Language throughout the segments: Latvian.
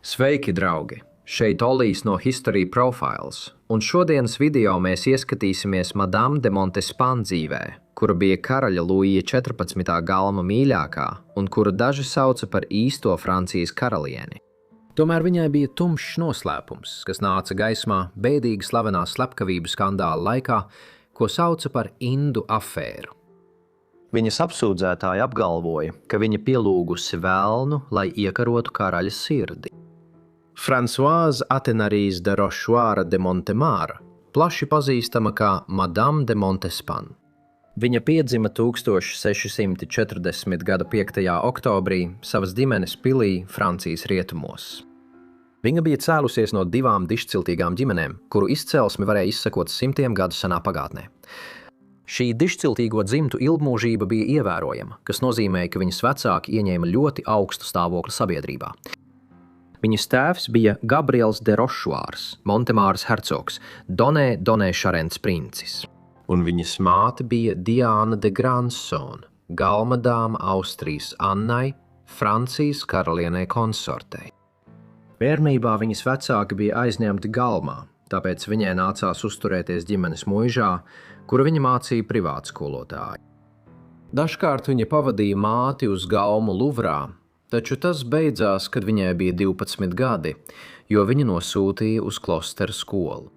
Sveiki, draugi! Šeit Olijs no History Profiles, un šodienas video mēs ieskatīsimies Madame de Montespan dzīvē, kura bija karaļa Luija 14. galma mīļākā un kuru daži sauca par īsto Francijas karalieni. Tomēr viņai bija tumšs noslēpums, kas nāca gaismā bēdīgi slavenā slepkavību skandāla laikā, ko sauca par Indu afēru. Viņas apsūdzētāji apgalvoja, ka viņa pielūgusi velnu, lai iekarotu karaļa sirdi. Françoise Athénarisse de Rochechouart de Montemar, plaši pazīstama kā Madame de Montespan. Viņa piedzima 1640. gada 5. oktobrī savas ģimenes pilī Francijas rietumos. Viņa bija cēlusies no divām dišciltīgām ģimenēm, kuru izcelsmi varēja izsekot simtiem gadu senā pagātnē. Šī dišciltīgo dzimtu ilgmūžība bija ievērojama, kas nozīmēja, ka viņas vecāki ieņēma ļoti augstu stāvokli sabiedrībā. Viņas tēvs bija Gabriels de Rochechouart, Montemāras hercogs, Donē Šarents princis. Un viņas māte bija Diana de Grandson, galmadāma Austrijas Annai, Francijas karalienei konsortei. Bērnībā viņas vecāki bija aizņemti galmā, tāpēc viņai nācās uzturēties ģimenes muižā, kuru viņa mācīja privātskolotāji. Dažkārt viņa pavadīja māti uz galmu Luvrā, taču tas beidzās, kad viņai bija 12 gadi, jo viņa nosūtīja uz klosteru skolu.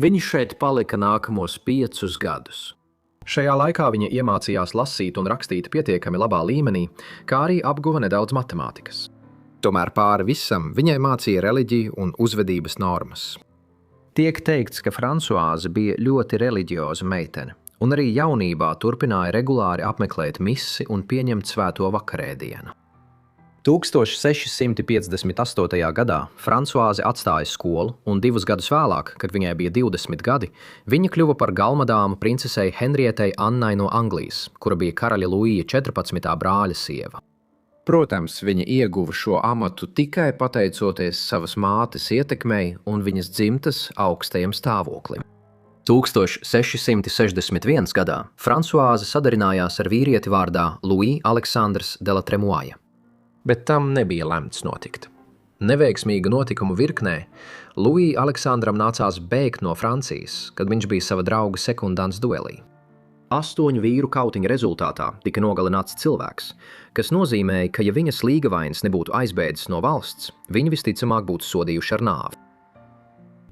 Viņa šeit palika nākamos 5 gadus. Šajā laikā viņa iemācījās lasīt un rakstīt pietiekami labā līmenī, kā arī apguva nedaudz matemātikas. Tomēr pāri visam viņai mācīja reliģiju un uzvedības normas. Tiek teikts, ka Françoise bija ļoti reliģioza meitene, un arī jaunībā turpināja regulāri apmeklēt misi un pieņemt svēto vakarēdienu. 1658. gadā Françoise atstāja skolu, un 2 gadus vēlāk, kad viņai bija 20 gadi, viņa kļuva par galmadāmu princesei Henrietei Annai no Anglijas, kura bija karaļa Luija 14. brāļa sieva. Protams, viņa ieguva šo amatu tikai pateicoties savas mātes ietekmei un viņas dzimtas augstajam stāvoklim. 1661. gadā Françoise sadarinājās ar vīrieti vārdā Louis Aleksandrs de la Tremoille. Bet tam nebija lemts notikt. Neveiksmīgu notikumu virknē Louis Aleksandram nācās bēgt no Francijas, kad viņš bija sava drauga sekundants duelī. 8 vīru kautiņa rezultātā tika nogalināts cilvēks, kas nozīmēja, ka ja viņas līgavainis nebūtu aizbēdzis no valsts, viņu visticamāk būtu sodījuši ar nāvi.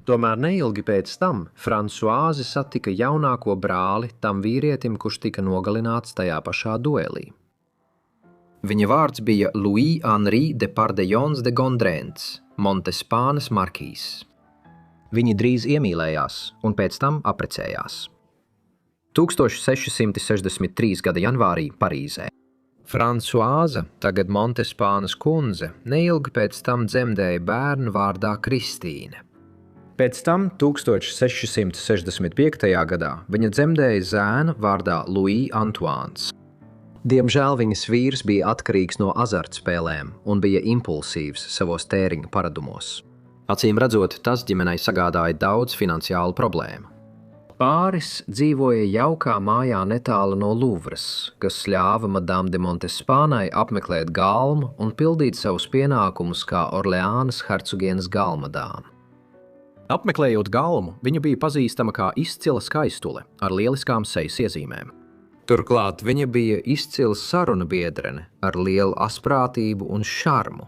Tomēr neilgi pēc tam Françoise satika jaunāko brāli tam vīrietim, kurš tika nogalināts tajā pašā duelī. Viņa vārds bija Louis Henri de Pardillons de Gondrens, Montespanas markīs. Viņi drīz iemīlējās un pēc tam apprecējās. 1663. gada janvārī Parīzē. Françoise, tagad Montespanas kundze, neilgi pēc tam dzemdēja bērnu vārdā Kristīne. Pēc tam 1665. gadā viņa dzemdēja zēnu vārdā Louis Antoines. Diemžēl viņas vīrs bija atkarīgs no azartspēlēm un bija impulsīvs savos tēriņu paradumos. Acīm redzot, tas ģimenei sagādāja daudz finansiālu problēmu. Pāris dzīvoja jaukā mājā netālu no Luvras, kas ļāva Madame de Montespanai apmeklēt galmu un pildīt savus pienākumus kā Orleānas hercogienes galmadāma. Apmeklējot galmu, viņa bija pazīstama kā izcila skaistule ar lieliskām sejas iezīmēm. Turklāt viņa bija izcila sarunu biedrene ar lielu asprātību un šarmu.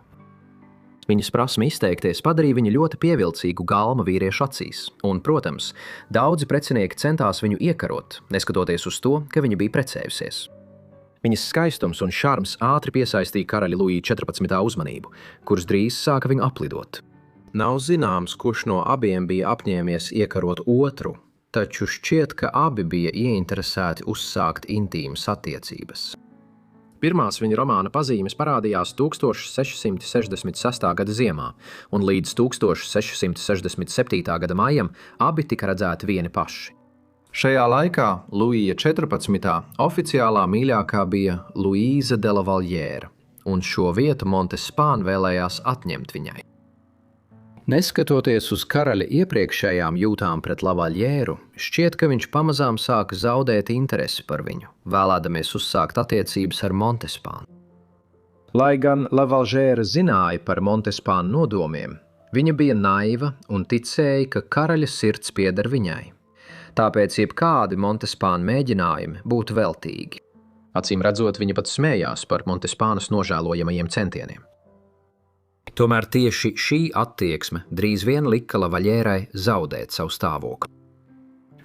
Viņas prasme izteikties padarīja viņu ļoti pievilcīgu galma vīriešu acīs, un, protams, daudzi precinieki centās viņu iekarot, neskatoties uz to, ka viņa bija precējusies. Viņas skaistums un šarms ātri piesaistīja karaļa Luija 14. uzmanību, kurš drīz sāka viņu aplidot. Nav zināms, kurš no abiem bija apņēmies iekarot otru, taču šķiet, ka abi bija ieinteresēti uzsākt intīmas attiecības. Pirmās viņa romāna pazīmes parādījās 1666. gada ziemā, un līdz 1667. gada maijam abi tika redzēti vieni paši. Šajā laikā Luija 14. oficiālā mīļākā bija Louise de la Vallière, un šo vietu Montespan vēlējās atņemt viņai. Neskatoties uz karaļa iepriekšējām jūtām pret Lavaļieru, šķiet, ka viņš pamazām sāka zaudēt interesi par viņu, vēlēdamies uzsākt attiecības ar Montespānu. Lai gan Lavalžēra zināja par Montespāna nodomiem, viņa bija naiva un ticēja, ka karaļa sirds pieder viņai. Tāpēc jebkādi Montespāna mēģinājumi būtu veltīgi. Acīm redzot, viņa pat smējās par Montespānas nožēlojamajiem centieniem. Tomēr tieši šī attieksme drīz vien lika Lavalģērai zaudēt savu stāvokli.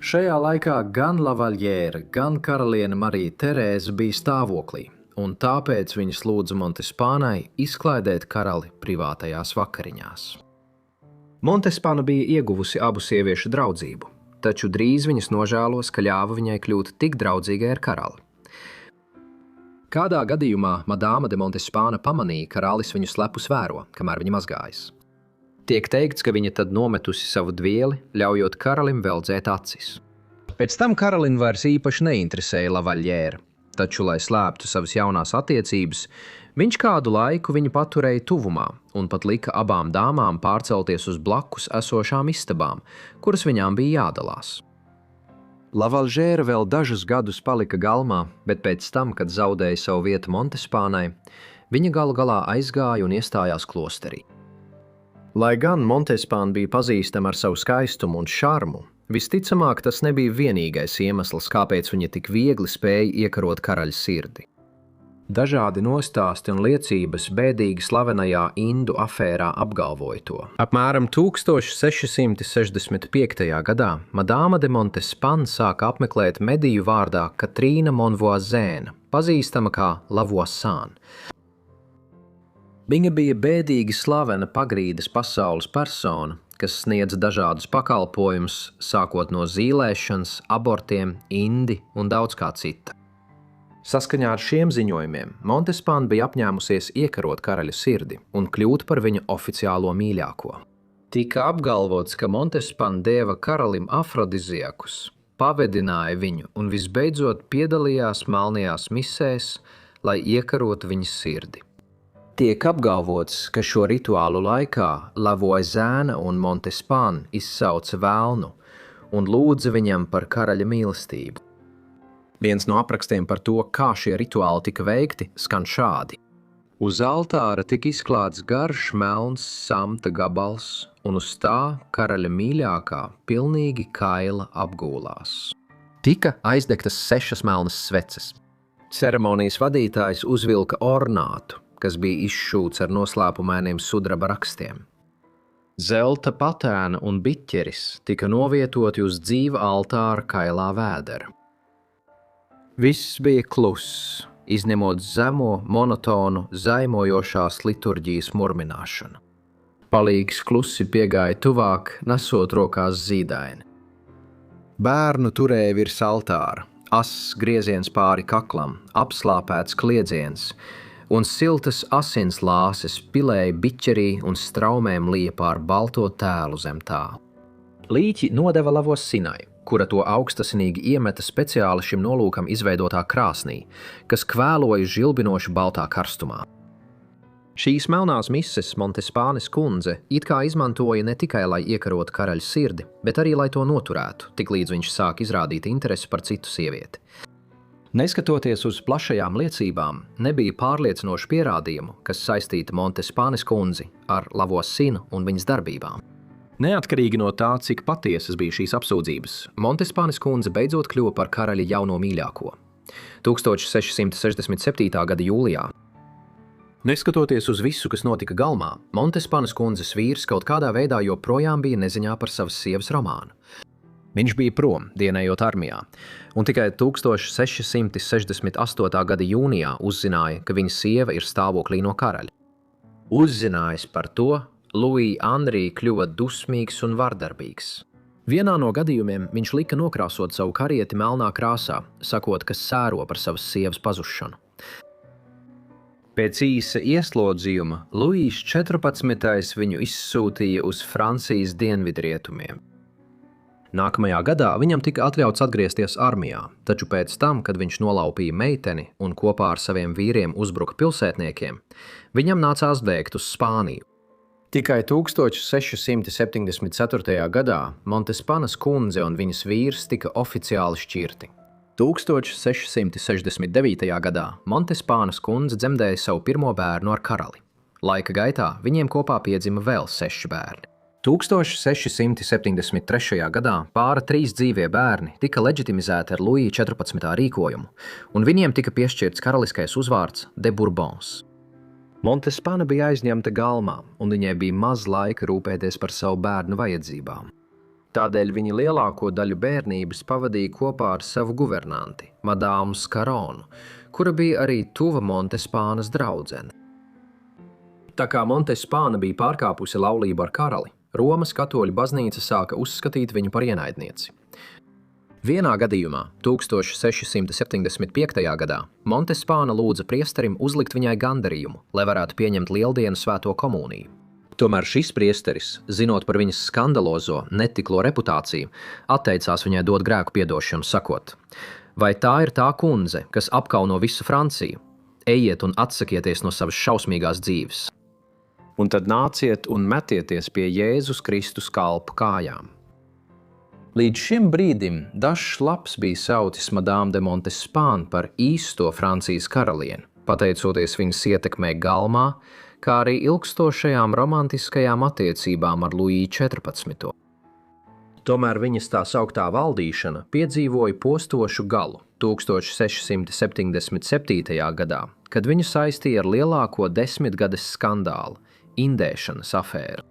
Šajā laikā gan Lavalģēra, gan karaliene Marija Terēze bija stāvoklī, un tāpēc viņas lūdza Montespānai izklaidēt karali privātajās vakariņās. Montespāna bija ieguvusi abu sieviešu draudzību, taču drīz viņas nožēlos, ka ļāva viņai kļūt tik draudzīgai ar karali. Kādā gadījumā Madāma de Montespāna pamanīja, ka karalis viņu slepus vēro, kamēr viņa mazgājas. Tiek teikts, ka viņa tad nometusi savu dvieli, ļaujot karalim veldzēt acis. Pēc tam karalin vairs īpaši neinteresēja Lavalģēra, taču, lai slēptu savas jaunās attiecības, viņš kādu laiku viņu paturēja tuvumā un pat lika abām dāmām pārcelties uz blakus esošām istabām, kuras viņām bija jādalās. Lavalžēra vēl dažus gadus palika galmā, bet pēc tam, kad zaudēja savu vietu Montespānai, viņa galu galā aizgāja un iestājās klosterī. Lai gan Montespāna bija pazīstama ar savu skaistumu un šarmu, visticamāk tas nebija vienīgais iemesls, kāpēc viņa tik viegli spēja iekarot karaļa sirdi. Dažādi nostāsti un liecības bēdīgi slavenajā Indu afērā apgalvoja to. Apmēram 1665. gadā Madāma de Montespāna sāka apmeklēt mediju vārdā Katrīna Monvoisine, pazīstama kā Lavoisine. Viņa bija bēdīgi slavena pagrīdes pasaules persona, kas sniedz dažādus pakalpojumus, sākot no zīlēšanas, abortiem, indi un daudz kā cita. Saskaņā ar šiem ziņojumiem Montespāna bija apņēmusies iekarot karaļa sirdi un kļūt par viņa oficiālo mīļāko. Tika apgalvots, ka Montespāna deva karalim afrodiziakus, pavedināja viņu un visbeidzot piedalījās melnajās misēs, lai iekarotu viņa sirdi. Tiek apgalvots, ka šo rituālu laikā Lavoisine un Montespāna izsauca velnu un lūdza viņam par karaļa mīlestību. Viens no aprakstiem par to, kā šie rituāli tika veikti, skan šādi. Uz altāra tika izklāts garš melns samta gabals, un uz tā karaļa mīļākā pilnīgi kaila apgūlās. Tika aizdegtas 6 melnas sveces. Ceremonijas vadītājs uzvilka ornātu, kas bija izšūts ar noslēpumainiem sudraba rakstiem. Zelta patēna un biķeris tika novietoti uz dzīva altāra kailā vēdera. Viss bija kluss, izņemot zemo, monotonu, zaimojošās liturģijas murmināšanu. Palīgs klusi piegāja tuvāk, nesot rokās zīdaini. Bērnu turēja virs altāra, ass grieziens pāri kaklam, apslāpēts kliedziens, un siltas asins lāses pilēja biķerī un straumēm lija pār balto tēlu zem tā. Līķi nodeva Lavoisinai, kura to augstasinīgi iemeta speciāli šim nolūkam izveidotā krāsnī, kas kvēloja žilbinoši baltā karstumā. Šīs melnās mises Montespānes kundze it kā izmantoja ne tikai, lai iekarotu karaļa sirdi, bet arī, lai to noturētu, tiklīdz viņš sāk izrādīt interesi par citu sievieti. Neskatoties uz plašajām liecībām, nebija pārliecinošu pierādījumu, kas saistīta Montespānes kundzi ar Lavoisinu un viņas darbībām. Neatkarīgi no tā, cik patiesas bija šīs apsūdzības, Montespānes kundze beidzot kļuva par karaļa jauno mīļāko. 1667. gada jūlijā. Neskatoties uz visu, kas notika galmā, Montespānes kundzes vīrs kaut kādā veidā joprojām bija neziņā par savas sievas romānu. Viņš bija prom, dienējot armijā, un tikai 1668. gada jūnijā uzzināja, ka viņa sieva ir stāvoklī no karaļa. Uzzinājis par to, Louis Henri kļuva dusmīgs un vardarbīgs. Vienā no gadījumiem viņš lika nokrāsot savu karieti melnā krāsā, sakot, ka sēro par savas sievas pazušanu. Pēc īsa ieslodzījuma Luīs 14. viņu izsūtīja uz Francijas dienvidrietumiem. Nākamajā gadā viņam tika atļauts atgriezties armijā, taču pēc tam, kad viņš nolaupīja meiteni un kopā ar saviem vīriem uzbruka pilsētniekiem, viņam nācās bēgt uz Spāniju. Tikai 1674. gadā Montespānas kundze un viņas vīrs tika oficiāli šķirti. 1669. gadā Montespānas kundze dzemdēja savu pirmo bērnu ar karali. Laika gaitā viņiem kopā piedzima vēl 6 bērni. 1673. gadā pāra 3 dzīvie bērni tika leģitimizēti ar Luija 14. rīkojumu, un viņiem tika piešķirts karaliskais uzvārds de Bourbons. Montespāna bija aizņemta galmā, un viņai bija maz laika rūpēties par savu bērnu vajadzībām. Tādēļ viņa lielāko daļu bērnības pavadīja kopā ar savu guvernanti, Madāmu Skaronu, kura bija arī tuva Montespānas draudzene. Tā kā Montespāna bija pārkāpusi laulību ar karali, Romas katoļu baznīca sāka uzskatīt viņu par ienaidnieci. Vienā gadījumā, 1675. gadā, Montespāna lūdza priesterim uzlikt viņai gandarījumu, lai varētu pieņemt lieldienu svēto komuniju. Tomēr šis priesteris, zinot par viņas skandalozo, netiklo reputāciju, atteicās viņai dot grēku piedošanu, sakot: vai tā ir tā kundze, kas apkauno visu Franciju? Ejiet un atsakieties no savas šausmīgās dzīves. Un tad nāciet un metieties pie Jēzus Kristus kalpu kājām. Līdz šim brīdim dažs labs bija saucis Madame de Montespan par īsto Francijas karalieni, pateicoties viņas ietekmei galmā, kā arī ilgstošajām romantiskajām attiecībām ar Luiju 14. Tomēr viņas tā sauktā valdīšana piedzīvoja postošu galu 1677. gadā, kad viņu saistīja ar lielāko 10-gades skandālu – indēšanas afēru.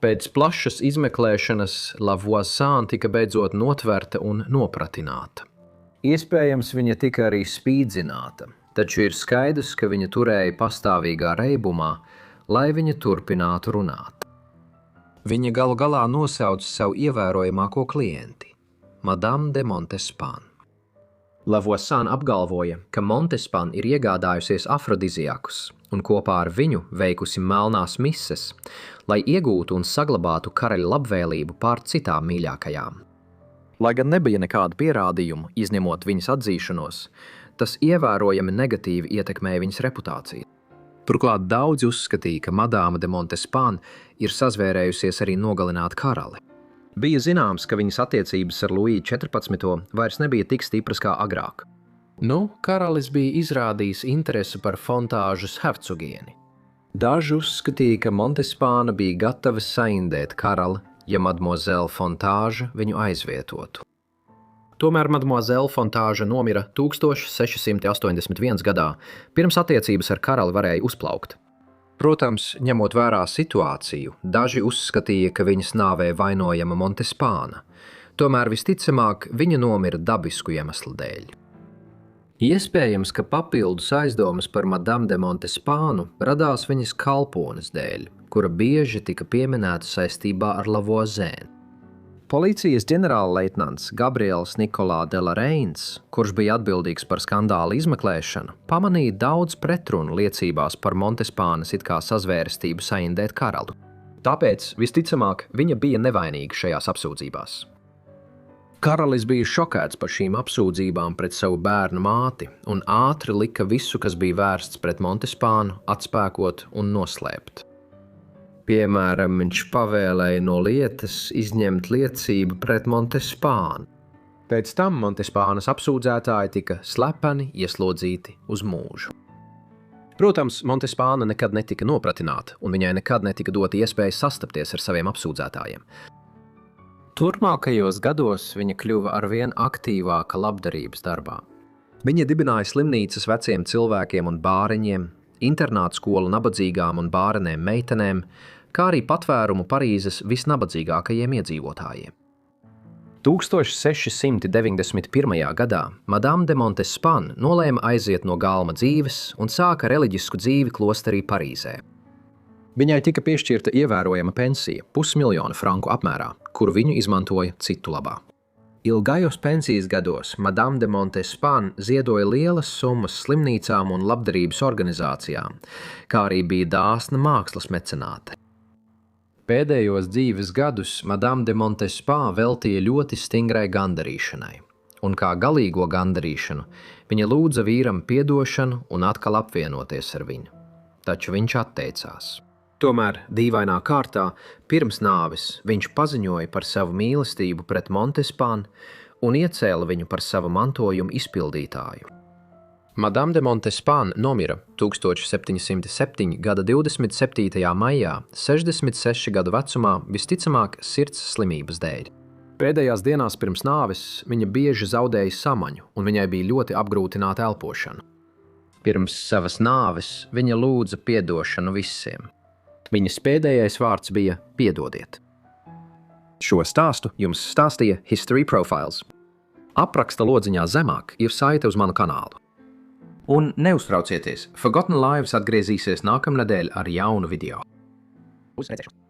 Pēc plašas izmeklēšanas Lavoisin tika beidzot notverta un nopratināta. Iespējams, viņa tika arī spīdzināta, taču ir skaidrs, ka viņa turēja pastāvīgā reibumā, lai viņa turpinātu runāt. Viņa galu galā nosauca savu ievērojamāko klienti – Madame de Montespan. Lavoisin apgalvoja, ka Montespan ir iegādājusies afrodiziakus un kopā ar viņu veikusi melnās mises, lai iegūtu un saglabātu karaļa labvēlību pār citām mīļākajām. Lai gan nebija nekādu pierādījumu, izņemot viņas atzīšanos, tas ievērojami negatīvi ietekmēja viņas reputāciju. Turklāt daudzi uzskatīja, ka Madāma de Montespan ir sazvērējusies arī nogalināt karali. Bija zināms, ka viņas attiecības ar Luiju 14. vairs nebija tik stipras kā agrāk. Karalis bija izrādījis interesi par Fontāžas hercogieni. Daži uzskatīja, ka Montespāna bija gatava saindēt karali, ja Mademoiselle Fontāža viņu aizvietotu. Tomēr Mademoiselle Fontāža nomira 1681. gadā, pirms attiecības ar karali varēja uzplaukt. Protams, ņemot vērā situāciju, daži uzskatīja, ka viņas nāvē vainojama Montespāna, tomēr visticamāk viņa nomira dabisku iemeslu dēļ. Iespējams, ka papildus aizdomas par Madame de Montespānu radās viņas kalpones dēļ, kura bieži tika pieminēta saistībā ar Lavoisin. Policijas ģenerālleitnants Gabriels Nikolā de la Reins, kurš bija atbildīgs par skandāla izmeklēšanu, pamanīja daudz pretrunu liecībās par Montespānas it kā sazvērestību saindēt karalu. Tāpēc, visticamāk, viņa bija nevainīga šajās apsūdzībās. Karalis bija šokēts par šīm apsūdzībām pret savu bērnu māti un ātri lika visu, kas bija vērsts pret Montespānu, atspēkot un noslēpt. Piemēram, viņš pavēlēja no lietas izņemt liecību pret Montespānu. Pēc tam Montespānas apsūdzētāji tika slepeni ieslodzīti uz mūžu. Protams, Montespāna nekad netika nopratināta, un viņai nekad netika dota iespēja sastapties ar saviem apsūdzētājiem. Turpmākajos gados viņa kļuva arvien aktīvāka labdarības darbā. Viņa dibināja slimnīcas veciem cilvēkiem un bāriņiem, internātu skolu nabadzīgām un bārenēm meitenēm, kā arī patvērumu Parīzes visnabadzīgākajiem iedzīvotājiem. 1691. gadā Madame de Montespan nolēma aiziet no galma dzīves un sāka reliģisku dzīvi klosterī Parīzē. Viņai tika piešķirta ievērojama pensija, 500 000 franku apmērā, kuru viņu izmantoja citu labā. Ilgajos pensijas gados Madame de Montespan ziedoja lielas summas slimnīcām un labdarības organizācijām, kā arī bija dāsna mākslas mecenāte. Pēdējos dzīves gadus Madame de Montespan veltīja ļoti stingrai gandarīšanai, un kā galīgo gandarīšanu viņa lūdza vīram piedošanu un atkal apvienoties ar viņu. Taču viņš atteicās. Tomēr dīvainā kārtā pirms nāves viņš paziņoja par savu mīlestību pret Montespānu un iecēla viņu par savu mantojumu izpildītāju. Madame de Montespan nomira 1707. gada 27. maijā, 66 gadu vecumā, visticamāk sirds slimības dēļ. Pēdējās dienās pirms nāves viņa bieži zaudēja samaņu, un viņai bija ļoti apgrūtināta elpošana. Pirms savas nāves viņa lūdza piedošanu visiem. Viņas pēdējais vārds bija piedodiet. Šo stāstu jums stāstīja History Profiles. Apraksta lodziņā zemāk ir saite uz manu kanālu. Un neuztraucieties, Forgotten Lives atgriezīsies nākamnedēļ ar jaunu video. Uz redzēšanos!